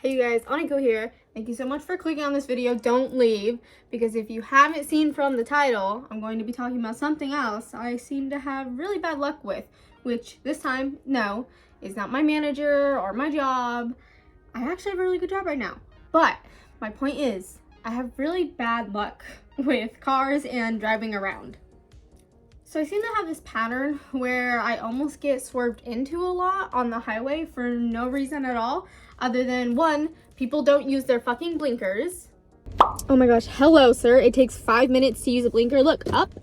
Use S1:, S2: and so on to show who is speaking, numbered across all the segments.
S1: Hey you guys, Aniko here. Thank you so much for clicking on this video. Don't leave, because if you haven't seen from the title, I'm going to be talking about something else I seem to have really bad luck with, which this time, no, is not my manager or my job. I actually have a really good job right now. But my point is, I have really bad luck with cars and driving around. So I seem to have this pattern where I almost get swerved into a lot on the highway for no reason at all, other than one, people don't use their fucking blinkers. Oh my gosh, hello sir, it takes 5 minutes to use a blinker. Look, up,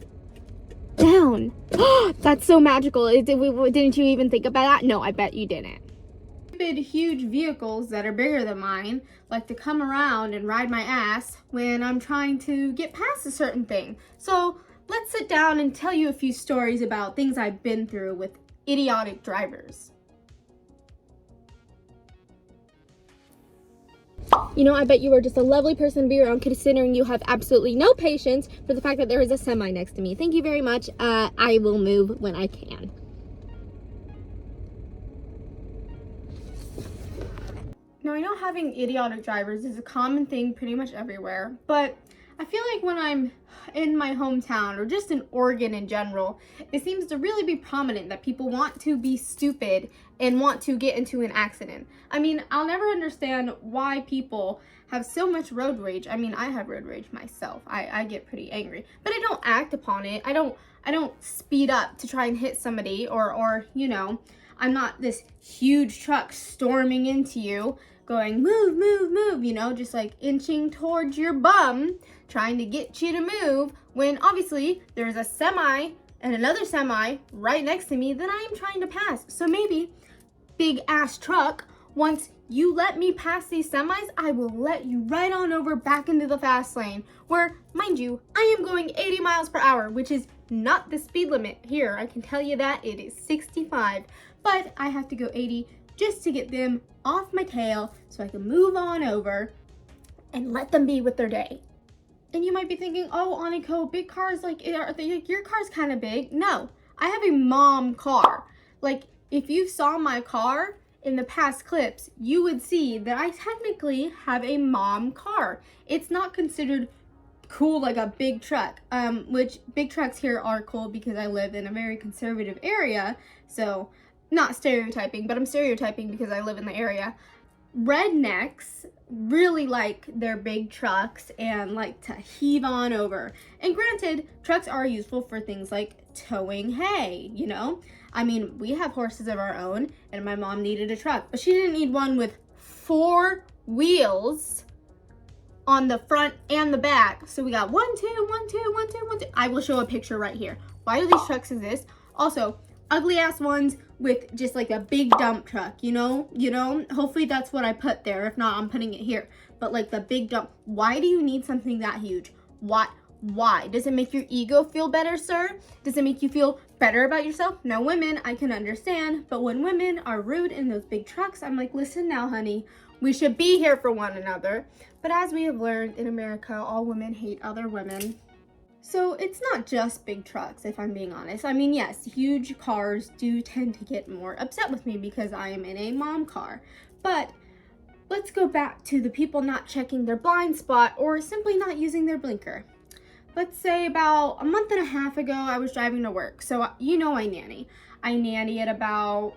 S1: down. That's so magical. Didn't you even think about that? No, I bet you didn't. Stupid huge vehicles that are bigger than mine like to come around and ride my ass when I'm trying to get past a certain thing. So let's sit down and tell you a few stories about things I've been through with idiotic drivers. You know, I bet you are just a lovely person to be around, considering you have absolutely no patience for the fact that there is a semi next to me. Thank you very much. I will move when I can. Now, I know having idiotic drivers is a common thing pretty much everywhere, but I feel like when I'm in my hometown or just in Oregon in general, it seems to really be prominent that people want to be stupid and want to get into an accident. I mean, I'll never understand why people have so much road rage. I mean, I have road rage myself. I get pretty angry, but I don't act upon it. I don't speed up to try and hit somebody or you know, I'm not this huge truck storming into you going move, move, move, you know, just like inching towards your bum, trying to get you to move, when obviously there's a semi and another semi right next to me that I am trying to pass. So maybe, big ass truck, once you let me pass these semis, I will let you right on over back into the fast lane, where, mind you, I am going 80 miles per hour, which is not the speed limit here. I can tell you that. It is 65, but I have to go 80 just to get them off my tail so I can move on over and let them be with their day. And you might be thinking, oh, Aniko, big cars, like, your car's kind of big. No, I have a mom car. Like, if you saw my car in the past clips, you would see that I technically have a mom car. It's not considered cool like a big truck, which big trucks here are cool because I live in a very conservative area. So, not stereotyping, but I'm stereotyping because I live in the area. Rednecks really like their big trucks and like to heave on over. And granted, trucks are useful for things like towing hay, you know? I mean, we have horses of our own, and my mom needed a truck, but she didn't need one with 4 wheels on the front and the back. So we got 1, 2, 1, 2, 1, 2, 1, 2. I will show a picture right here. Why do these trucks exist? Also, ugly ass ones with just like a big dump truck, you know, hopefully that's what I put there. If not, I'm putting it here. But like the big dump, why do you need something that huge? Why? Does it make your ego feel better, sir? Does it make you feel better about yourself? Now, women, I can understand, but when women are rude in those big trucks, I'm like, listen now, honey, we should be here for one another. But as we have learned in America, all women hate other women. So it's not just big trucks, if I'm being honest. I mean, yes, huge cars do tend to get more upset with me because I am in a mom car. But let's go back to the people not checking their blind spot or simply not using their blinker. Let's say about a month and a half ago, I was driving to work. So you know I nanny. I nanny at about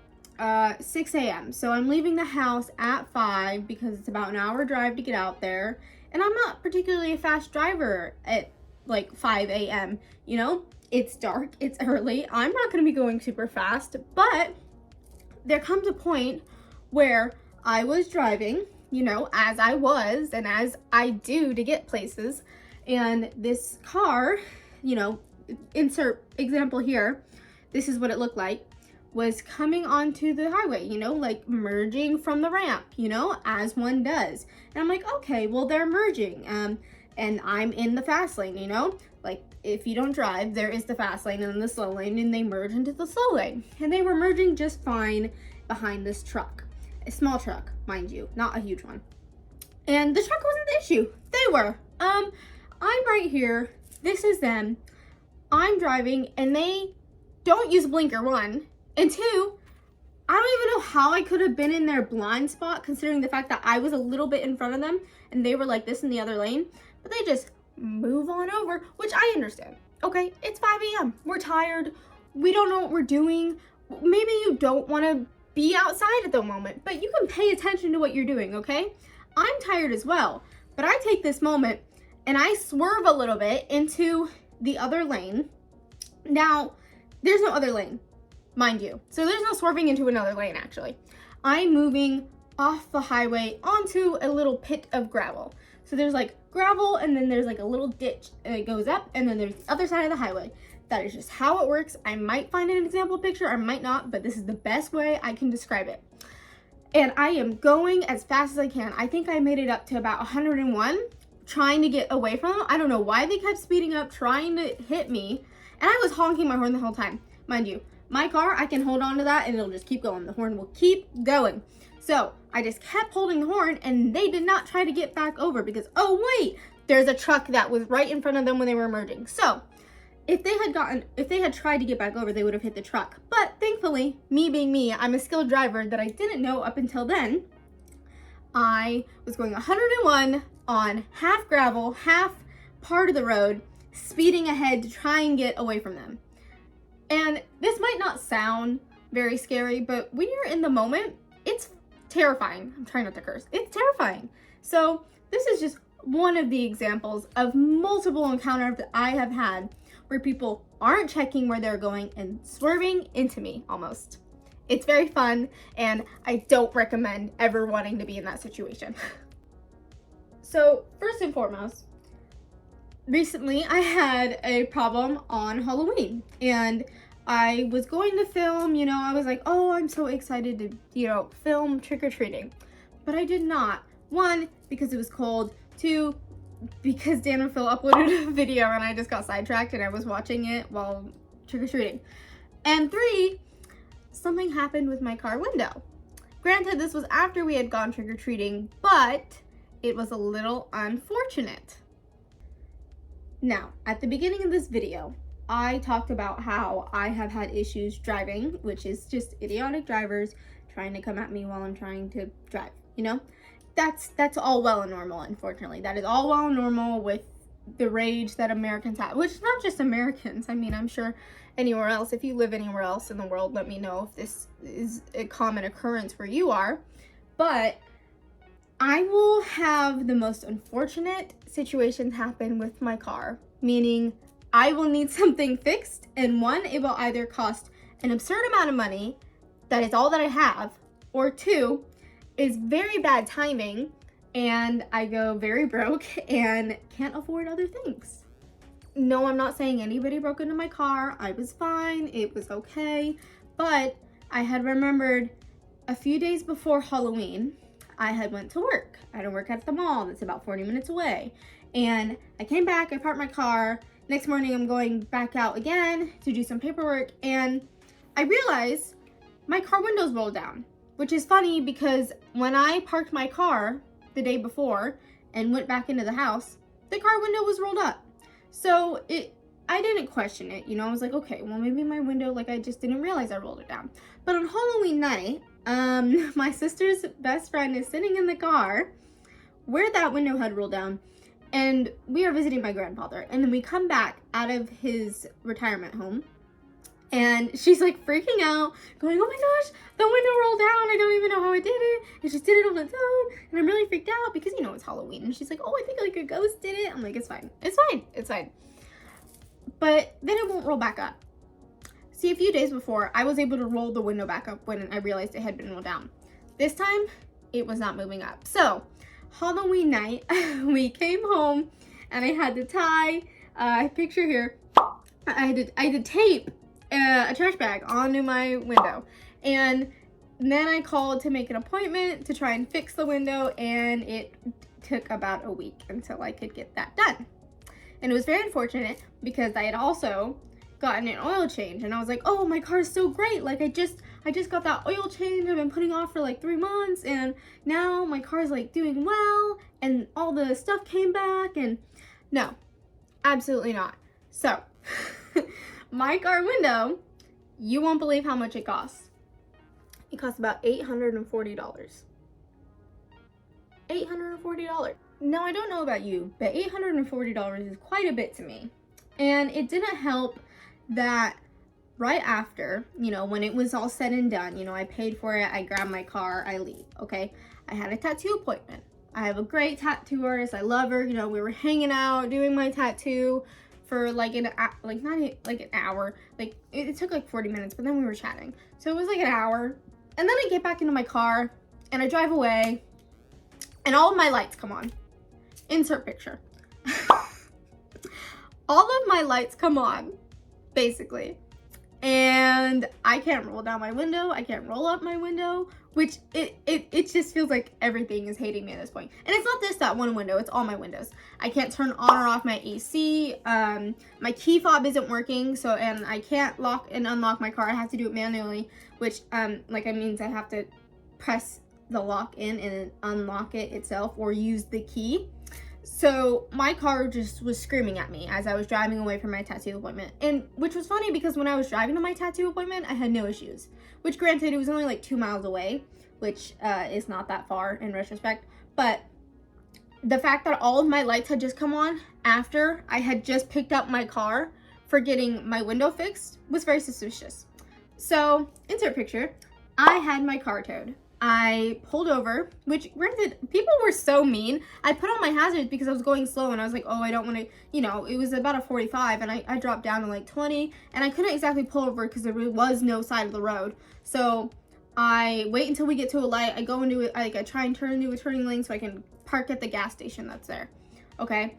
S1: 6 a.m. So I'm leaving the house at 5 because it's about an hour drive to get out there. And I'm not particularly a fast driver at like 5 a.m. You know, it's dark, it's early. I'm not going to be going super fast, but there comes a point where I was driving, you know, as I was and as I do to get places. And this car, you know, insert example here, this is what it looked like, was coming onto the highway, you know, like merging from the ramp, you know, as one does. And I'm like, okay, well, they're merging. And I'm in the fast lane, you know? Like, if you don't drive, there is the fast lane and then the slow lane, and they merge into the slow lane. And they were merging just fine behind this truck. A small truck, mind you, not a huge one. And the truck wasn't the issue. They were. I'm right here. This is them. I'm driving, and they don't use a blinker, 1. And 2, don't even know how I could have been in their blind spot, considering the fact that I was a little bit in front of them and they were like this in the other lane, but they just move on over, which I understand. Okay, it's 5 a.m. We're tired. We don't know what we're doing. Maybe you don't want to be outside at the moment, but you can pay attention to what you're doing, okay? I'm tired as well, but I take this moment and I swerve a little bit into the other lane. Now, there's no other lane, mind you. So there's no swerving into another lane, actually. I'm moving off the highway onto a little pit of gravel. So there's like gravel, and then there's like a little ditch, and it goes up, and then there's the other side of the highway. That is just how it works. I might find an example picture, I might not, but this is the best way I can describe it. And I am going as fast as I can. I think I made it up to about 101, trying to get away from them. I don't know why they kept speeding up, trying to hit me. And I was honking my horn the whole time. Mind you, my car, I can hold on to that and it'll just keep going. The horn will keep going. So I just kept holding the horn and they did not try to get back over because, oh wait, there's a truck that was right in front of them when they were merging. So if they had tried to get back over, they would have hit the truck. But thankfully, me being me, I'm a skilled driver that I didn't know up until then. I was going 101 on half gravel, half part of the road, speeding ahead to try and get away from them. And this might not sound very scary, but when you're in the moment, it's terrifying. I'm trying not to curse. It's terrifying. So this is just one of the examples of multiple encounters that I have had where people aren't checking where they're going and swerving into me almost. It's very fun, and I don't recommend ever wanting to be in that situation. So first and foremost, recently I had a problem on Halloween, and I was going to film, I was like, oh, I'm so excited to, film trick-or-treating. But I did not. 1, because it was cold. 2, because Dan and Phil uploaded a video and I just got sidetracked and I was watching it while trick-or-treating. And 3, something happened with my car window. Granted, this was after we had gone trick-or-treating, but it was a little unfortunate. Now, at the beginning of this video, I talked about how I have had issues driving, which is just idiotic drivers trying to come at me while I'm trying to drive, That's all well and normal, unfortunately. That is all well and normal with the rage that Americans have, which is not just Americans. I mean, I'm sure anywhere else, if you live anywhere else in the world, let me know if this is a common occurrence where you are. But I will have the most unfortunate situations happen with my car, meaning I will need something fixed, and 1, it will either cost an absurd amount of money, that is all that I have, or 2, is very bad timing, and I go very broke and can't afford other things. No, I'm not saying anybody broke into my car. I was fine, it was okay, but I had remembered a few days before Halloween, I had went to work. I had to work at the mall that's about 40 minutes away. And I came back, I parked my car. Next morning, I'm going back out again to do some paperwork, and I realized my car windows rolled down, which is funny because when I parked my car the day before and went back into the house, the car window was rolled up. So I didn't question it, I was like, okay, well maybe my window, I just didn't realize I rolled it down. But on Halloween night, my sister's best friend is sitting in the car where that window had rolled down, and we are visiting my grandfather, and then we come back out of his retirement home, and she's freaking out, going, oh my gosh, the window rolled down, I don't even know how I did it, it just did it on its own, and I'm really freaked out because it's Halloween. And she's like, oh, I think a ghost did it. I'm like, it's fine, it's fine. But then it won't roll back up. See, a few days before, I was able to roll the window back up when I realized it had been rolled down. This time, it was not moving up. So, Halloween night, we came home, and I had to tie, picture here, I had to tape a trash bag onto my window. And then I called to make an appointment to try and fix the window, and it took about a week until I could get that done. And it was very unfortunate because I had also gotten an oil change, and I was like, oh, my car is so great, I just got that oil change I've been putting off for 3 months, and now my car is doing well, and all the stuff came back. And no, absolutely not. So my car window, you won't believe how much it costs. It cost about $840. $840. Now, I don't know about you, but $840 is quite a bit to me. And it didn't help that right after, you know, when it was all said and done, you know, I paid for it, I grabbed my car, I leave, okay? I had a tattoo appointment. I have a great tattoo artist, I love her, you know, we were hanging out, doing my tattoo for like an hour, like it took like 40 minutes, but then we were chatting. So it was like an hour, and then I get back into my car, and I drive away, and all of my lights come on. Insert picture. All of my lights come on, basically. And I can't roll down my window, I can't roll up my window, which it just feels like everything is hating me at this point. And it's not that one window, it's all my windows. I can't turn on or off my AC, my key fob isn't working, so, and I can't lock and unlock my car, I have to do it manually, which, like, it means I have to press the lock in and unlock it itself or use the key. So my car just was screaming at me as I was driving away from my tattoo appointment, and which was funny because when I was driving to my tattoo appointment, I had no issues, which granted it was only like 2 miles away, which is not that far in retrospect, but the fact that all of my lights had just come on after I had just picked up my car for getting my window fixed was very suspicious. So, insert picture, I had my car towed. I pulled over, which granted, people were so mean. I put on my hazards because I was going slow and I was like, oh, I don't want to, you know, it was about a 45 and I dropped down to like 20 and I couldn't exactly pull over because there was no side of the road. So I wait until we get to a light. I go into it, like I try and turn into a turning lane so I can park at the gas station that's there. Okay.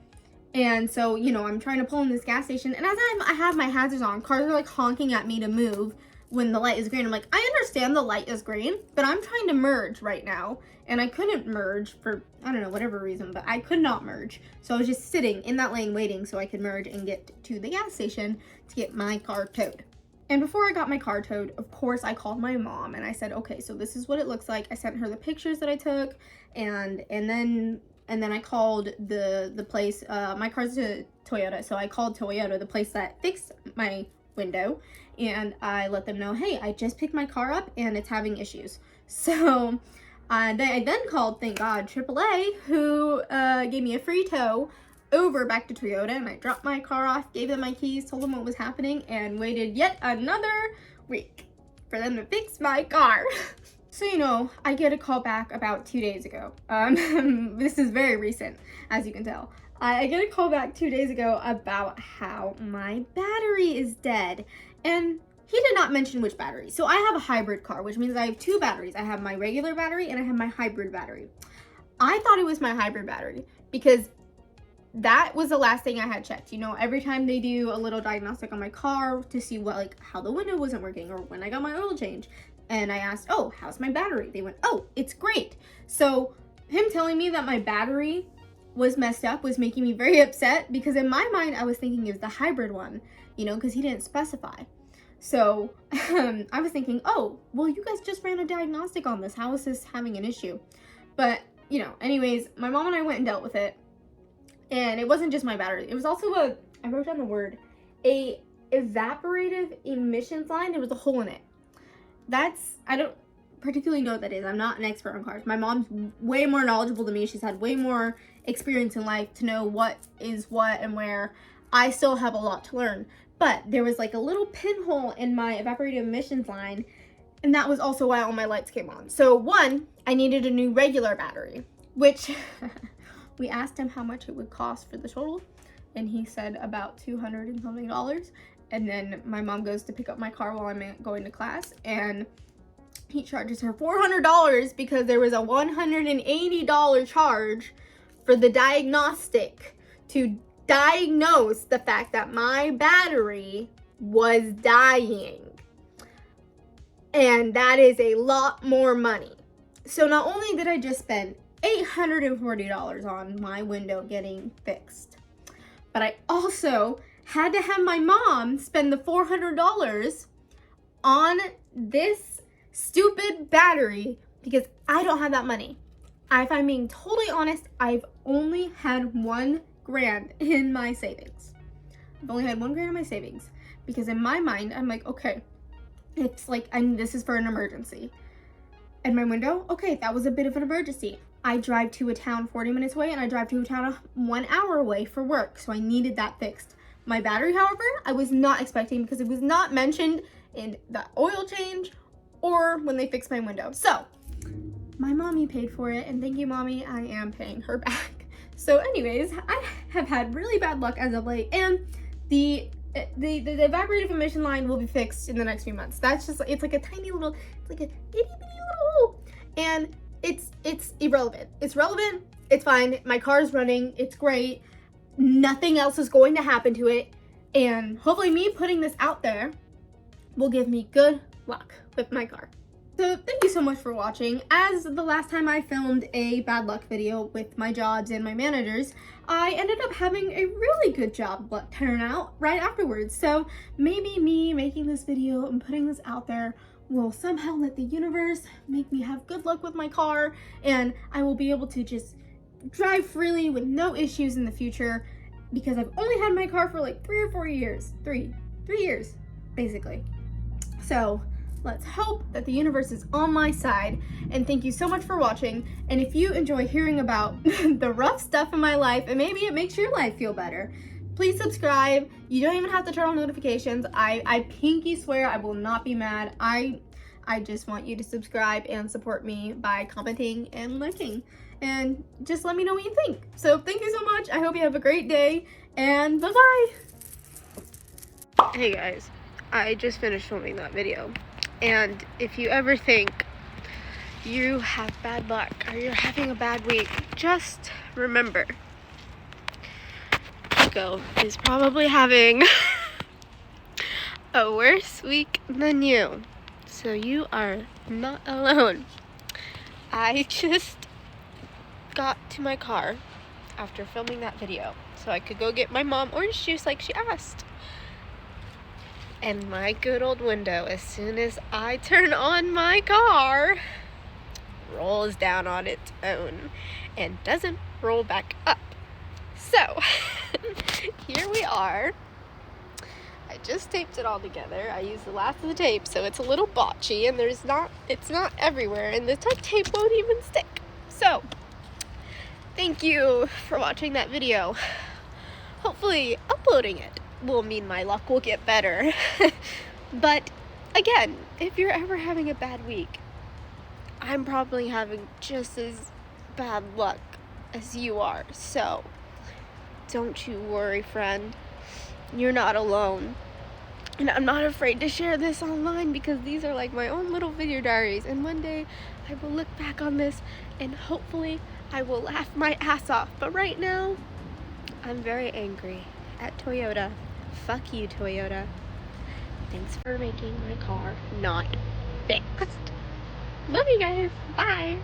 S1: And so, you know, I'm trying to pull in this gas station, and as I have my hazards on, cars are like honking at me to move when the light is green. I'm like, I understand the light is green, but I'm trying to merge right now, and I couldn't merge for, I don't know, whatever reason, but I could not merge. So I was just sitting in that lane waiting so I could merge and get to the gas station to get my car towed. And before I got my car towed, of course, I called my mom and I said, okay, so this is what it looks like. I sent her the pictures that I took, and then I called the place, my car's a Toyota, so I called Toyota, the place that fixed my window, and I let them know, hey, I just picked my car up and it's having issues. So I then called, thank God, AAA, who gave me a free tow over back to Toyota, and I dropped my car off, gave them my keys, told them what was happening, and waited yet another week for them to fix my car. So, you know, I get a call back about 2 days ago. This is very recent, as you can tell. I get a call back 2 days ago about how my battery is dead. And he did not mention which battery. So I have a hybrid car, which means I have two batteries. I have my regular battery and I have my hybrid battery. I thought it was my hybrid battery because that was the last thing I had checked. You know, every time they do a little diagnostic on my car to see what, like, how the window wasn't working or when I got my oil change. And I asked, oh, how's my battery? They went, oh, it's great. So him telling me that my battery was messed up was making me very upset because in my mind, I was thinking it was the hybrid one, you know, because he didn't specify. So I was thinking, oh, well, you guys just ran a diagnostic on this. How is this having an issue? But, you know, anyways, my mom and I went and dealt with it. And it wasn't just my battery. It was also I wrote down the word, a evaporative emissions line. There was a hole in it. I don't particularly know what that is. I'm not an expert on cars. My mom's way more knowledgeable than me. She's had way more experience in life to know what is what and where. I still have a lot to learn. But there was like a little pinhole in my evaporative emissions line, and that was also why all my lights came on. So one, I needed a new regular battery, which we asked him how much it would cost for the total, and he said about $200 and something. And then my mom goes to pick up my car while I'm going to class, and he charges her $400 because there was a $180 charge for the diagnostic to diagnose the fact that my battery was dying. And that is a lot more money. So not only did I just spend $840 on my window getting fixed, but I also had to have my mom spend the $400 on this stupid battery because I don't have that money. If I'm being totally honest, I've only had $1,000 in my savings. I've only had $1,000 in my savings because in my mind, I'm like, okay, it's like, this is for an emergency. And my window, okay, that was a bit of an emergency. I drive to a town 40 minutes away and I drive to a town 1 hour away for work, so I needed that fixed. My battery, however, I was not expecting because it was not mentioned in the oil change or when they fixed my window. So my mommy paid for it, and thank you, mommy, I am paying her back. So anyways, I have had really bad luck as of late, and the evaporative emission line will be fixed in the next few months. That's just, it's like a tiny little, it's like a itty bitty little hole, and it's irrelevant. It's relevant, it's fine, my car is running, it's great, nothing else is going to happen to it, and hopefully me putting this out there will give me good luck with my car. So thank you so much for watching. As the last time I filmed a bad luck video with my jobs and my managers, I ended up having a really good job luck turn out right afterwards. So maybe me making this video and putting this out there will somehow let the universe make me have good luck with my car, and I will be able to just drive freely with no issues in the future, because I've only had my car for like 3 or 4 years. Three years, basically. So let's hope that the universe is on my side, and thank you so much for watching. And if you enjoy hearing about the rough stuff in my life, and maybe it makes your life feel better, please subscribe. You don't even have to turn on notifications. I pinky swear I will not be mad. I just want you to subscribe and support me by commenting and liking, and just let me know what you think. So thank you so much. I hope you have a great day, and bye-bye. Hey guys, I just finished filming that video. And if you ever think you have bad luck or you're having a bad week, just remember, Kiko is probably having a worse week than you. So you are not alone. I just got to my car after filming that video so I could go get my mom orange juice like she asked. And my good old window, as soon as I turn on my car, rolls down on its own and doesn't roll back up. So, here we are. I just taped it all together. I used the last of the tape, so it's a little botchy, and it's not everywhere, and the tape won't even stick. So, thank you for watching that video. Hopefully, uploading it will mean my luck will get better. But again, if you're ever having a bad week, I'm probably having just as bad luck as you are. So don't you worry, friend. You're not alone. And I'm not afraid to share this online, because these are like my own little video diaries, and one day I will look back on this and hopefully I will laugh my ass off. But right now, I'm very angry at Toyota. Fuck you, Toyota. Thanks for making my car not fixed. Love you guys. Bye.